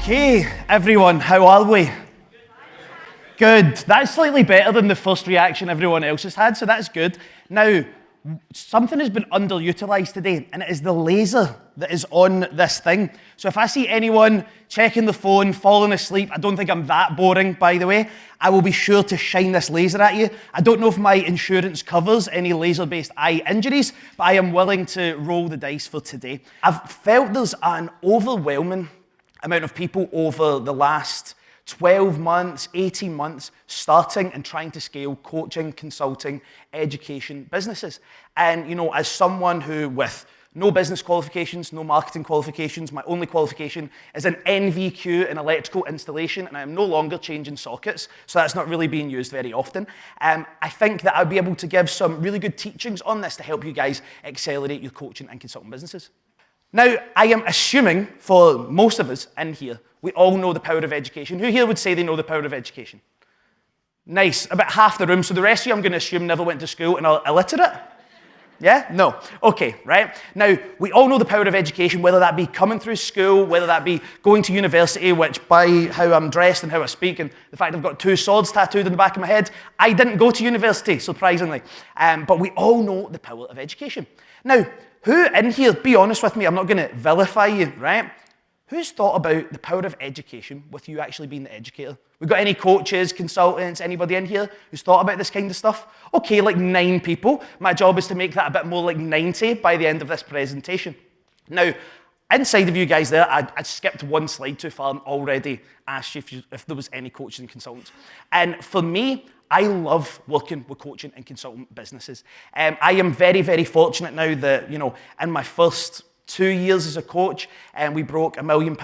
Okay, everyone, how are we? Good. That's slightly better than the first reaction everyone else has had, so that's good. Now, something has been underutilized today, and it is the laser that is on this thing. So if I see anyone checking the phone, falling asleep, I don't think I'm that boring, by the way, I will be sure to shine this laser at you. I don't know if my insurance covers any laser-based eye injuries, but I am willing to roll the dice for today. I've felt there's an overwhelming amount of people over the last 12 months, 18 months, starting and trying to scale coaching, consulting, education businesses. And, you know, as someone who with no business qualifications, no marketing qualifications, my only qualification is an NVQ in electrical installation, and I am no longer changing sockets, so that's not really being used very often. I think that I'll be able to give some really good teachings on this to help you guys accelerate your coaching and consulting businesses. Now, I am assuming for most of us in here, we all know the power of education. Who here would say they know the power of education? Nice, about half the room. So the rest of you, I'm going to assume, never went to school and are illiterate? Yeah? No. Okay, right. Now, we all know the power of education, whether that be coming through school, whether that be going to university, which by how I'm dressed and how I speak and the fact I've got 2 swords tattooed on the back of my head, I didn't go to university, surprisingly. But we all know the power of education. Now, who in here, be honest with me, I'm not going to vilify you, right? Who's thought about the power of education with you actually being the educator? We've got any coaches, consultants, anybody in here who's thought about this kind of stuff? Okay, like 9 people. My job is to make that a bit more like 90 by the end of this presentation. Now, inside of you guys there, I skipped 1 slide too far and already asked you if there was any coaches and consultants. And for me, I love working with coaching and consultant businesses. I am very, very fortunate now that, you know, in my first 2 years as a coach, we broke £1 million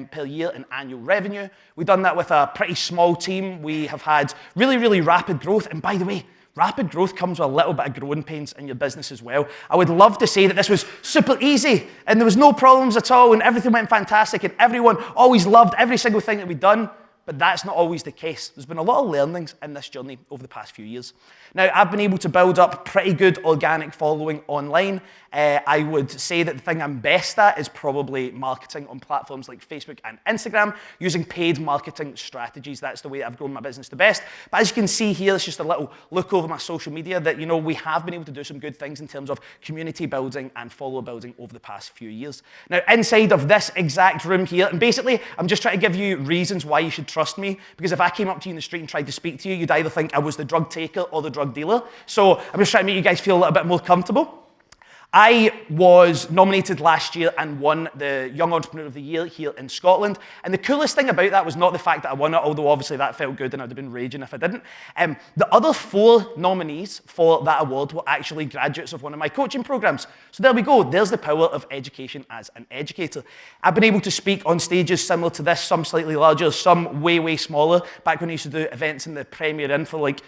per year in annual revenue. We've done that with a pretty small team. We have had really, really rapid growth. And by the way, rapid growth comes with a little bit of growing pains in your business as well. I would love to say that this was super easy and there was no problems at all and everything went fantastic and everyone always loved every single thing that we'd done. But that's not always the case. There's been a lot of learnings in this journey over the past few years. Now, I've been able to build up pretty good organic following online. I would say that the thing I'm best at is probably marketing on platforms like Facebook and Instagram, using paid marketing strategies. That's the way I've grown my business the best. But as you can see here, it's just a little look over my social media that, you know, we have been able to do some good things in terms of community building and follower building over the past few years. Now, inside of this exact room here, and basically, I'm just trying to give you reasons why you should trust me, because if I came up to you in the street and tried to speak to you, you'd either think I was the drug taker or the drug dealer. So I'm just trying to make you guys feel a little bit more comfortable. I was nominated last year and won the Young Entrepreneur of the Year here in Scotland. And the coolest thing about that was not the fact that I won it, although obviously that felt good and I'd have been raging if I didn't. The other 4 nominees for that award were actually graduates of one of my coaching programs. So there we go. There's the power of education as an educator. I've been able to speak on stages similar to this, some slightly larger, some way, way smaller, back when I used to do events in the Premier Inn for like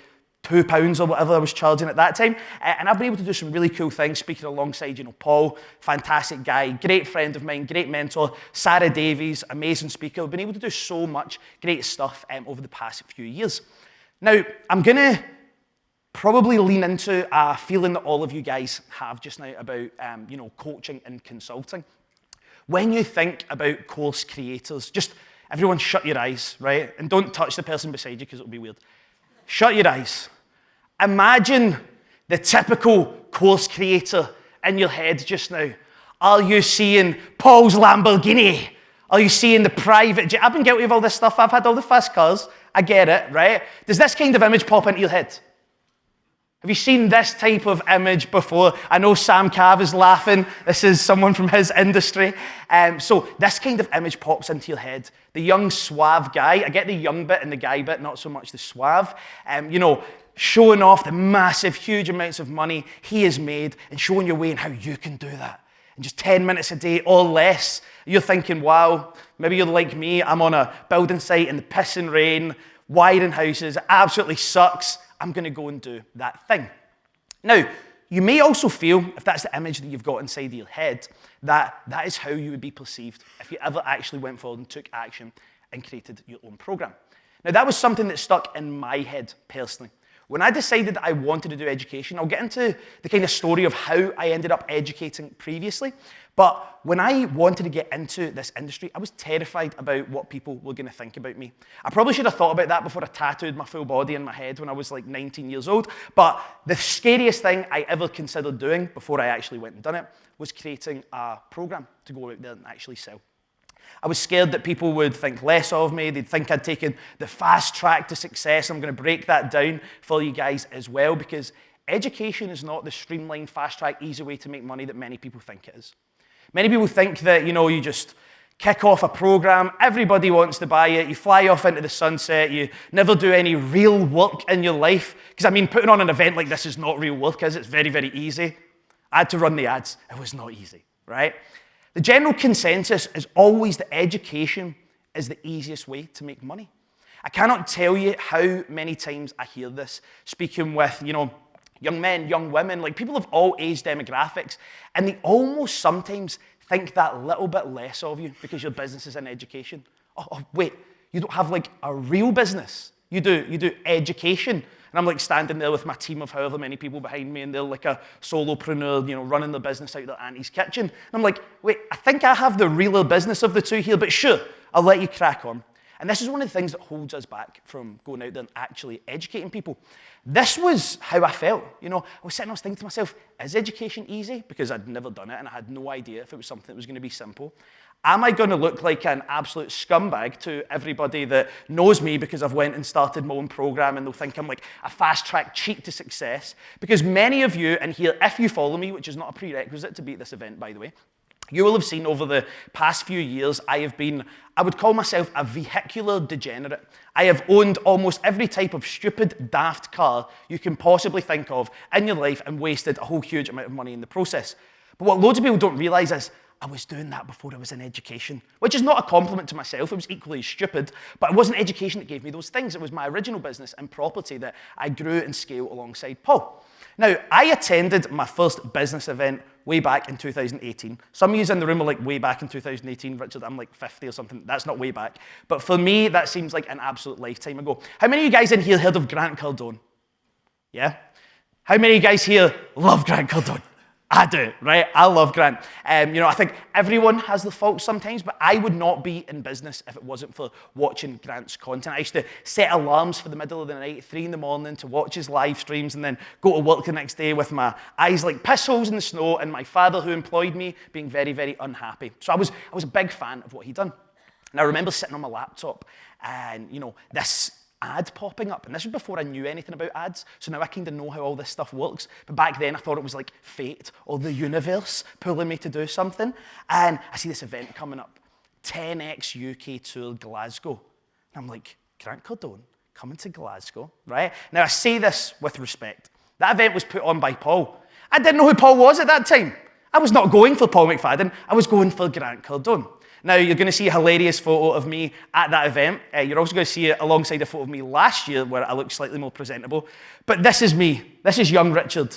£2 or whatever I was charging at that time. And I've been able to do some really cool things, speaking alongside, you know, Paul, fantastic guy, great friend of mine, great mentor, Sarah Davies, amazing speaker. I've been able to do so much great stuff over the past few years. Now, I'm going to probably lean into a feeling that all of you guys have just now about, you know, coaching and consulting. When you think about course creators, just everyone shut your eyes, right? And don't touch the person beside you because it'll be weird. Shut your eyes. Imagine the typical course creator in your head just now. Are you seeing Paul's Lamborghini? Are you seeing the private jet? I've been guilty of all this stuff. I've had all the fast cars. I get it, right? Does this kind of image pop into your head? Have you seen this type of image before? I know Sam Cav is laughing. This is someone from his industry. So this kind of image pops into your head. The young, suave guy. I get the young bit and the guy bit, not so much the suave. You know, showing off the massive, huge amounts of money he has made and showing your way and how you can do that in just 10 minutes a day or less. You're thinking, wow, maybe you're like me. I'm on a building site in the pissing rain, wiring houses. It absolutely sucks. I'm going to go and do that thing. Now, you may also feel, if that's the image that you've got inside of your head, that that is how you would be perceived if you ever actually went forward and took action and created your own program. Now, that was something that stuck in my head personally. When I decided that I wanted to do education, I'll get into the kind of story of how I ended up educating previously. But when I wanted to get into this industry, I was terrified about what people were going to think about me. I probably should have thought about that before I tattooed my full body in my head when I was like 19 years old. But the scariest thing I ever considered doing before I actually went and done it was creating a program to go out there and actually sell. I was scared that people would think less of me. They'd think I'd taken the fast track to success. I'm going to break that down for you guys as well, because education is not the streamlined, fast track, easy way to make money that many people think it is. Many people think that, you just kick off a program, everybody wants to buy it, you fly off into the sunset, you never do any real work in your life. Because, putting on an event like this is not real work, is it? It's very, very easy. I had to run the ads. It was not easy, right? The general consensus is always that education is the easiest way to make money. I cannot tell you how many times I hear this, speaking with, young men, young women, like people of all age demographics, and they almost sometimes think that little bit less of you because your business is in education. Oh, wait, you don't have like a real business. You do education. And I'm like standing there with my team of however many people behind me, and they're like a solopreneur, running their business out their auntie's kitchen. And I'm like, wait, I think I have the realer business of the two here, but sure, I'll let you crack on. And this is one of the things that holds us back from going out there and actually educating people. This was how I felt. I was sitting, I was thinking to myself, is education easy? Because I'd never done it and I had no idea if it was something that was going to be simple. Am I going to look like an absolute scumbag to everybody that knows me because I've went and started my own program, and they'll think I'm like a fast-track cheat to success? Because many of you in here, if you follow me, which is not a prerequisite to be at this event, by the way, you will have seen over the past few years, I would call myself a vehicular degenerate. I have owned almost every type of stupid, daft car you can possibly think of in your life and wasted a whole huge amount of money in the process. But what loads of people don't realize is I was doing that before I was in education, which is not a compliment to myself. It was equally stupid, but it wasn't education that gave me those things. It was my original business and property that I grew and scaled alongside Paul. Now, I attended my first business event way back in 2018. Some of you in the room are like, way back in 2018, Richard, I'm like 50 or something. That's not way back. But for me, that seems like an absolute lifetime ago. How many of you guys in here heard of Grant Cardone? Yeah? How many of you guys here love Grant Cardone? I do, right? I love Grant. I think everyone has their faults sometimes, but I would not be in business if it wasn't for watching Grant's content. I used to set alarms for the middle of the night, 3 in the morning, to watch his live streams and then go to work the next day with my eyes like piss holes in the snow, and my father, who employed me, being very, very unhappy. So I was a big fan of what he'd done. And I remember sitting on my laptop and, this ad popping up. And this was before I knew anything about ads, so now I kind of know how all this stuff works. But back then, I thought it was like fate or the universe pulling me to do something. And I see this event coming up, 10X UK Tour Glasgow. And I'm like, Grant Cardone coming to Glasgow, right? Now, I say this with respect. That event was put on by Paul. I didn't know who Paul was at that time. I was not going for Paul McFadden. I was going for Grant Cardone. Now, you're going to see a hilarious photo of me at that event. You're also going to see it alongside a photo of me last year where I look slightly more presentable. But this is me. This is young Richard.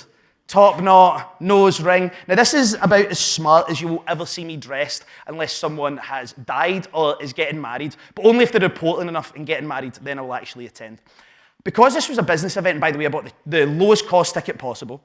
Top knot, nose ring. Now, this is about as smart as you will ever see me dressed unless someone has died or is getting married. But only if they're important enough and getting married, then I will actually attend. Because this was a business event, by the way, I bought the lowest cost ticket possible.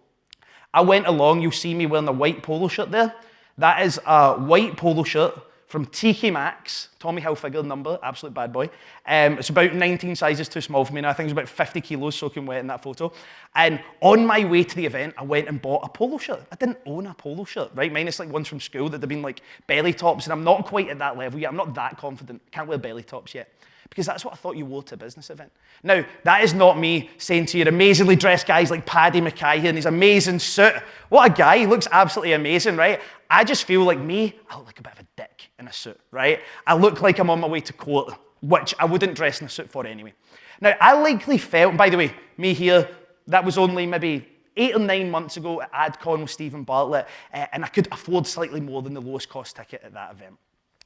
I went along. You'll see me wearing a white polo shirt there. That is a white polo shirt from TK Maxx, Tommy Hilfiger number, absolute bad boy. It's about 19 sizes too small for me now. I think it's about 50 kilos soaking wet in that photo. And on my way to the event, I went and bought a polo shirt. I didn't own a polo shirt, right? Minus like ones from school that have been like belly tops, and I'm not quite at that level yet. I'm not that confident. Can't wear belly tops yet. Because that's what I thought you wore to a business event. Now, that is not me saying to your amazingly dressed guys like Paddy McKay here in his amazing suit. What a guy, he looks absolutely amazing, right? I just feel like me, I look like a bit of a dick in a suit, right? I look like I'm on my way to court, which I wouldn't dress in a suit for anyway. Now, I likely felt, by the way, me here, that was only maybe 8 or 9 months ago at AdCon with Stephen Bartlett, and I could afford slightly more than the lowest cost ticket at that event.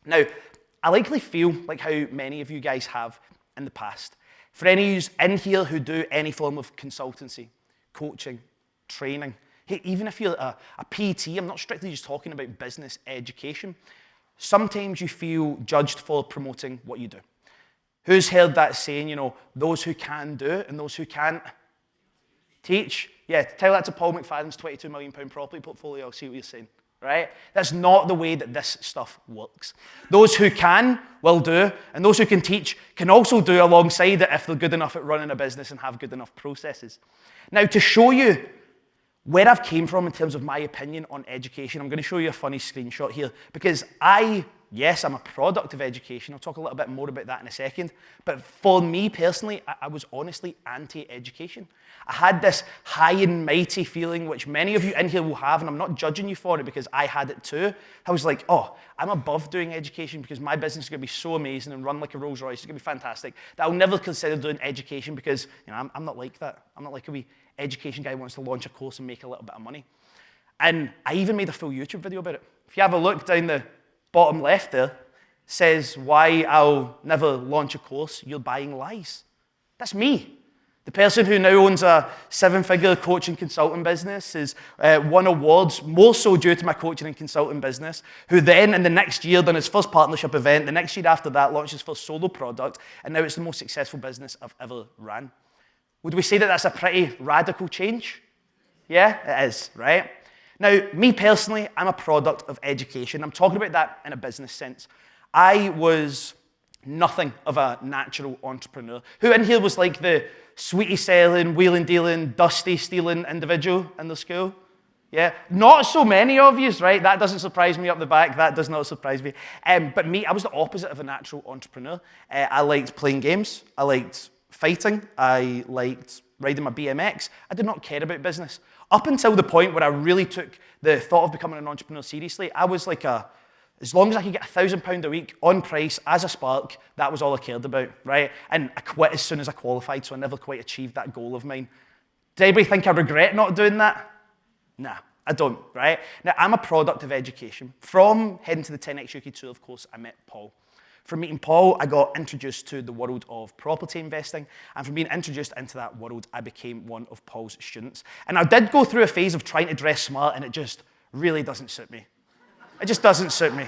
Now, I likely feel like how many of you guys have in the past. For any of you in here who do any form of consultancy, coaching, training, hey, even if you're a PT, I'm not strictly just talking about business education, sometimes you feel judged for promoting what you do. Who's heard that saying, those who can do and those who can't Teach? Yeah, tell that to Paul McFadden's £22 million property portfolio. I'll see what you're saying, right? That's not the way that this stuff works. Those who can will do, and those who can teach can also do alongside it if they're good enough at running a business and have good enough processes. Now, to show you where I've came from in terms of my opinion on education, I'm going to show you a funny screenshot here, because yes, I'm a product of education. I'll talk a little bit more about that in a second. But for me personally, I was honestly anti-education. I had this high and mighty feeling, which many of you in here will have, and I'm not judging you for it because I had it too. I was like, oh, I'm above doing education because my business is going to be so amazing and run like a Rolls Royce. It's going to be fantastic that I'll never consider doing education because I'm not like that. I'm not like a wee education guy who wants to launch a course and make a little bit of money. And I even made a full YouTube video about it. If you have a look down the bottom left there, says why I'll never launch a course, you're buying lies. That's me. The person who now owns a 7-figure coaching consulting business has won awards, more so due to my coaching and consulting business, who then in the next year done his first partnership event, the next year after that launched his first solo product, and now it's the most successful business I've ever ran. Would we say that that's a pretty radical change? Yeah, it is, right? Now, me personally, I'm a product of education. I'm talking about that in a business sense. I was nothing of a natural entrepreneur. Who in here was like the sweetie selling, wheeling dealing, dusty stealing individual in the school? Yeah, not so many of you, right? That doesn't surprise me up the back. That does not surprise me. But me, I was the opposite of a natural entrepreneur. I liked playing games. I liked fighting. I liked riding my BMX. I did not care about business. Up until the point where I really took the thought of becoming an entrepreneur seriously, I was like as long as I could get £1,000 a week on price as a spark, that was all I cared about, right? And I quit as soon as I qualified, so I never quite achieved that goal of mine. Does anybody think I regret not doing that? Nah, I don't, right? Now, I'm a product of education. From heading to the 10X UK tour, of course, I met Paul. From meeting Paul, I got introduced to the world of property investing, and from being introduced into that world, I became one of Paul's students. And I did go through a phase of trying to dress smart, and it just really doesn't suit me. It just doesn't suit me,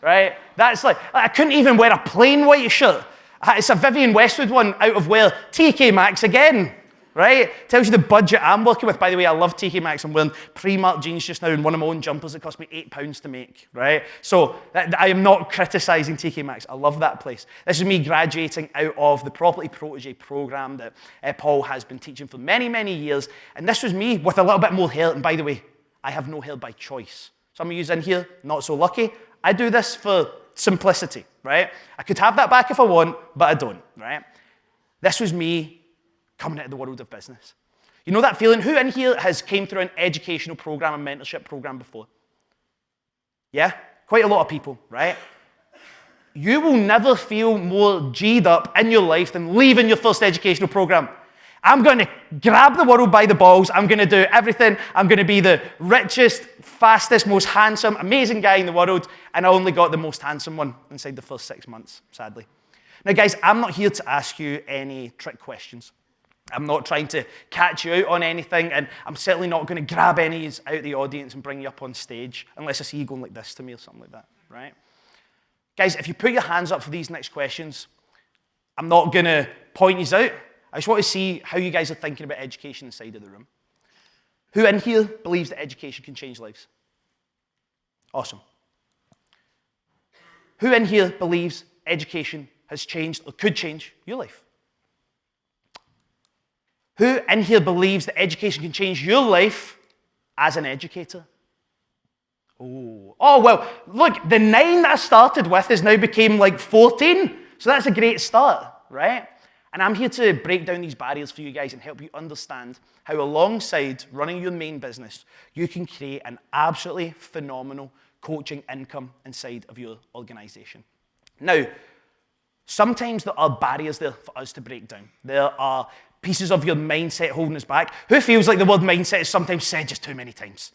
right? That's like, I couldn't even wear a plain white shirt. It's a Vivienne Westwood one out of where TK Maxx again, right? Tells you the budget I'm working with. By the way, I love TK Maxx. I'm wearing Primark jeans just now and one of my own jumpers that cost me £8 to make, right? So I am not criticizing TK Maxx. I love that place. This is me graduating out of the Property Protégé program that Paul has been teaching for many, many years. And this was me with a little bit more hair. And by the way, I have no hair by choice. Some of you in here, not so lucky. I do this for simplicity, right? I could have that back if I want, but I don't, right? This was me coming into the world of business. You know that feeling? Who in here has came through an educational program, a mentorship program before? Yeah? Quite a lot of people, right? You will never feel more G'd up in your life than leaving your first educational program. I'm going to grab the world by the balls. I'm going to do everything. I'm going to be the richest, fastest, most handsome, amazing guy in the world. And I only got the most handsome one inside the first 6 months, sadly. Now, guys, I'm not here to ask you any trick questions. I'm not trying to catch you out on anything. And I'm certainly not going to grab any out of the audience and bring you up on stage unless I see you going like this to me or something like that, right? Guys, if you put your hands up for these next questions, I'm not going to point you out. I just want to see how you guys are thinking about education inside of the room. Who in here believes that education can change lives? Awesome. Who in here believes education has changed or could change your life? Who in here believes that education can change your life as an educator? Oh, well, look, the 9 that I started with has now became like 14. So that's a great start, right? And I'm here to break down these barriers for you guys and help you understand how alongside running your main business, you can create an absolutely phenomenal coaching income inside of your organization. Now, sometimes there are barriers there for us to break down. There are pieces of your mindset holding us back. Who feels like the word mindset is sometimes said just too many times?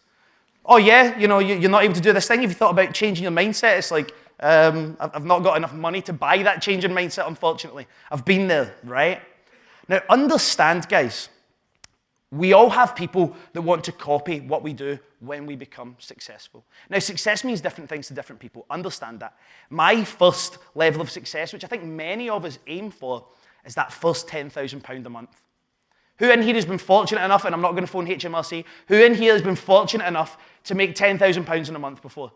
Oh yeah, you're not able to do this thing. If you thought about changing your mindset, it's like, I've not got enough money to buy that change in mindset, unfortunately. I've been there, right? Now, understand, guys, we all have people that want to copy what we do when we become successful. Now, success means different things to different people. Understand that. My first level of success, which I think many of us aim for, is that first £10,000 a month. Who in here has been fortunate enough, and I'm not going to phone HMRC, who in here has been fortunate enough to make £10,000 in a month before?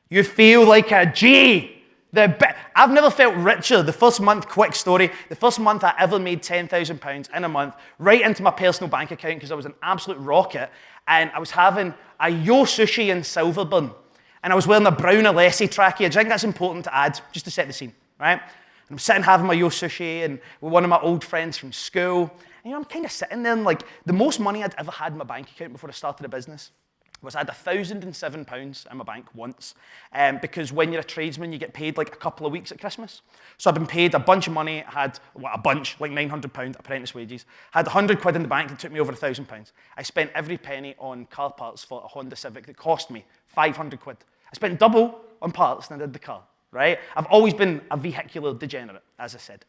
You feel like a G. I've never felt richer. The first month, quick story, the first month I ever made £10,000 in a month, right into my personal bank account because I was an absolute rocket, and I was having a Yo Sushi in Silverburn, and I was wearing a brown Alessi trackie. I think that's important to add, just to set the scene, right? And I'm sitting having my Yo Sushi, and with one of my old friends from school, and I'm kind of sitting there, and like, the most money I'd ever had in my bank account before I started a business was I had £1,007 in my bank once, because when you're a tradesman, you get paid like a couple of weeks at Christmas. So I've been paid a bunch of money. I had, a bunch, like £900 apprentice wages. I had 100 quid in the bank that took me over £1,000. I spent every penny on car parts for a Honda Civic that cost me 500 quid. I spent double on parts than I did the car, right? I've always been a vehicular degenerate, as I said.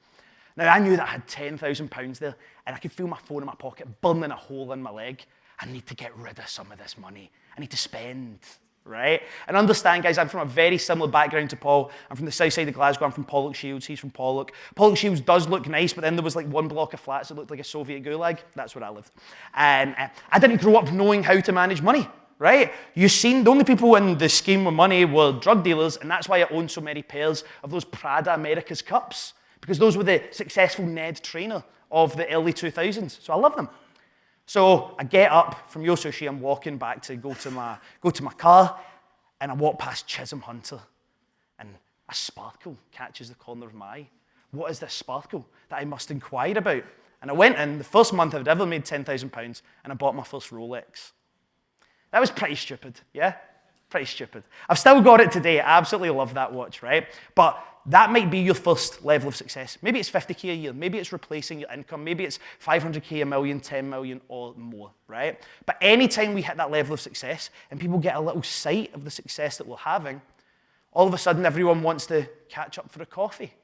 Now, I knew that I had £10,000 there, and I could feel my phone in my pocket burning a hole in my leg. I need to get rid of some of this money. I need to spend, right? And understand, guys, I'm from a very similar background to Paul. I'm from the south side of Glasgow. I'm from Pollokshields. He's from Pollock. Pollokshields does look nice, but then there was like one block of flats that looked like a Soviet gulag. That's where I lived. And I didn't grow up knowing how to manage money, right? You've seen the only people in the scheme with money were drug dealers, and that's why I own so many pairs of those Prada America's Cups, because those were the successful Ned Trainer of the early 2000s. So I love them. So I get up from Yo Sushi, I'm walking back to go to my car, and I walk past Chisholm Hunter, and a sparkle catches the corner of my eye. What is this sparkle that I must inquire about? And I went in, the first month I'd ever made £10,000, and I bought my first Rolex. That was pretty stupid, yeah? Pretty stupid. I've still got it today. I absolutely love that watch, right? But that might be your first level of success. Maybe it's 50K a year. Maybe it's replacing your income. Maybe it's 500K a million, 10 million, or more, right? But anytime we hit that level of success and people get a little sight of the success that we're having, all of a sudden everyone wants to catch up for a coffee.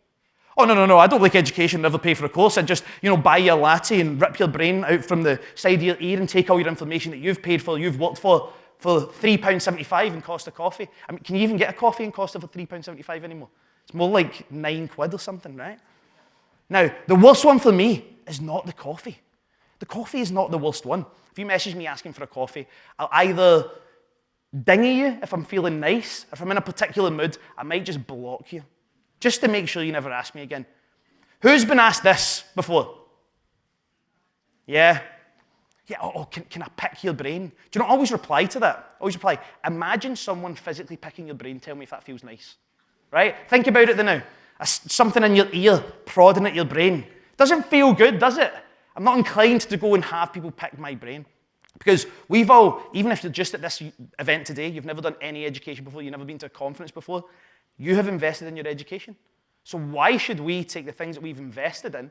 Oh, no, I don't like education, never pay for a course. I'd just, buy you a latte and rip your brain out from the side of your ear and take all your information that you've paid for, you've worked for £3.75 and cost a coffee. I mean, can you even get a coffee and cost it for £3.75 anymore? It's more like 9 quid or something, right? Now, the worst one for me is not the coffee. The coffee is not the worst one. If you message me asking for a coffee, I'll either dingy you if I'm feeling nice. If I'm in a particular mood, I might just block you, just to make sure you never ask me again. Who's been asked this before? Yeah? Yeah, can I pick your brain? Do you not always reply to that? Always reply, imagine someone physically picking your brain, tell me if that feels nice. Right? Think about it now. Something in your ear, prodding at your brain. Doesn't feel good, does it? I'm not inclined to go and have people pick my brain. Because we've all, even if you're just at this event today, you've never done any education before, you've never been to a conference before, you have invested in your education. So why should we take the things that we've invested in,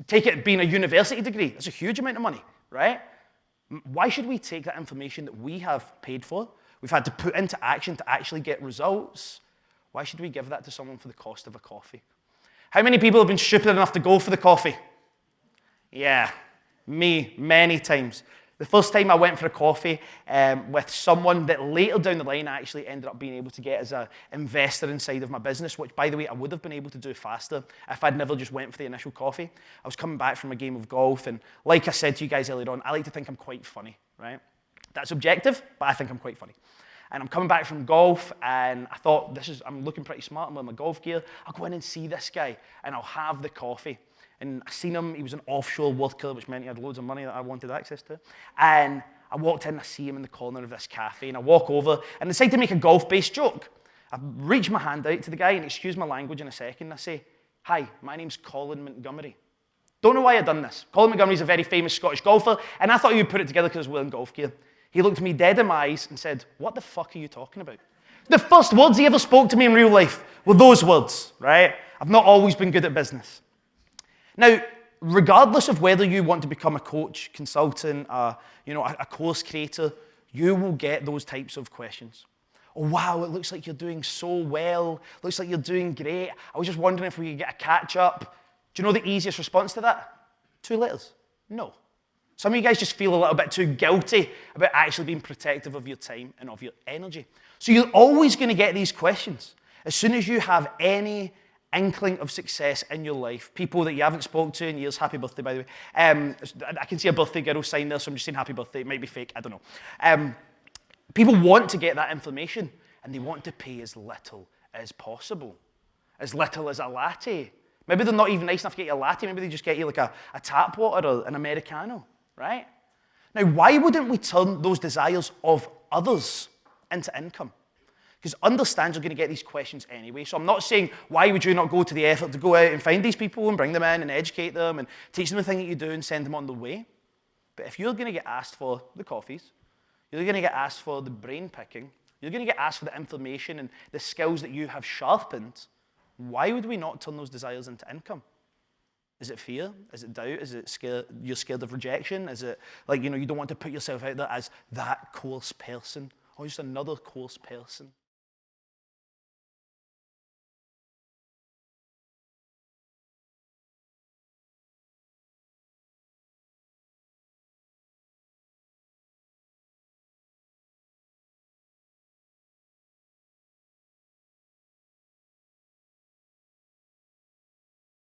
take it being a university degree? That's a huge amount of money, right? Why should we take that information that we have paid for, we've had to put into action to actually get results? Why should we give that to someone for the cost of a coffee? How many people have been stupid enough to go for the coffee? Yeah, me, many times. The first time I went for a coffee with someone that later down the line I actually ended up being able to get as an investor inside of my business, which, by the way, I would have been able to do faster if I'd never just went for the initial coffee. I was coming back from a game of golf, and like I said to you guys earlier on, I like to think I'm quite funny, right? That's objective, but I think I'm quite funny. And I'm coming back from golf, and I thought, I'm looking pretty smart. I'm wearing my golf gear. I'll go in and see this guy, and I'll have the coffee. And I seen him. He was an offshore worker, which meant he had loads of money that I wanted access to. And I walked in, I see him in the corner of this cafe, and I walk over and decide to make a golf-based joke. I reach my hand out to the guy, and excuse my language in a second. I say, hi, my name's Colin Montgomery. Don't know why I've done this. Colin Montgomery's a very famous Scottish golfer, and I thought he would put it together because I was wearing golf gear. He looked me dead in my eyes and said, what the fuck are you talking about? The first words he ever spoke to me in real life were those words, right? I've not always been good at business. Now, regardless of whether you want to become a coach, consultant, a course creator, you will get those types of questions. Oh, wow, it looks like you're doing so well. Looks like you're doing great. I was just wondering if we could get a catch up. Do you know the easiest response to that? 2 letters. No. Some of you guys just feel a little bit too guilty about actually being protective of your time and of your energy. So you're always going to get these questions. As soon as you have any inkling of success in your life, people that you haven't spoken to in years, happy birthday, by the way. I can see a birthday girl sign there, so I'm just saying happy birthday. It might be fake, I don't know. People want to get that information, and they want to pay as little as possible. As little as a latte. Maybe they're not even nice enough to get you a latte. Maybe they just get you like a tap water or an Americano, right? Now, why wouldn't we turn those desires of others into income? Because understand you're going to get these questions anyway. So I'm not saying, why would you not go to the effort to go out and find these people and bring them in and educate them and teach them the thing that you do and send them on their way? But if you're going to get asked for the coffees, you're going to get asked for the brain picking, you're going to get asked for the information and the skills that you have sharpened, why would we not turn those desires into income? Is it fear? Is it doubt? Is it you're scared of rejection? Is it like, you don't want to put yourself out there as that course person? Or just another course person?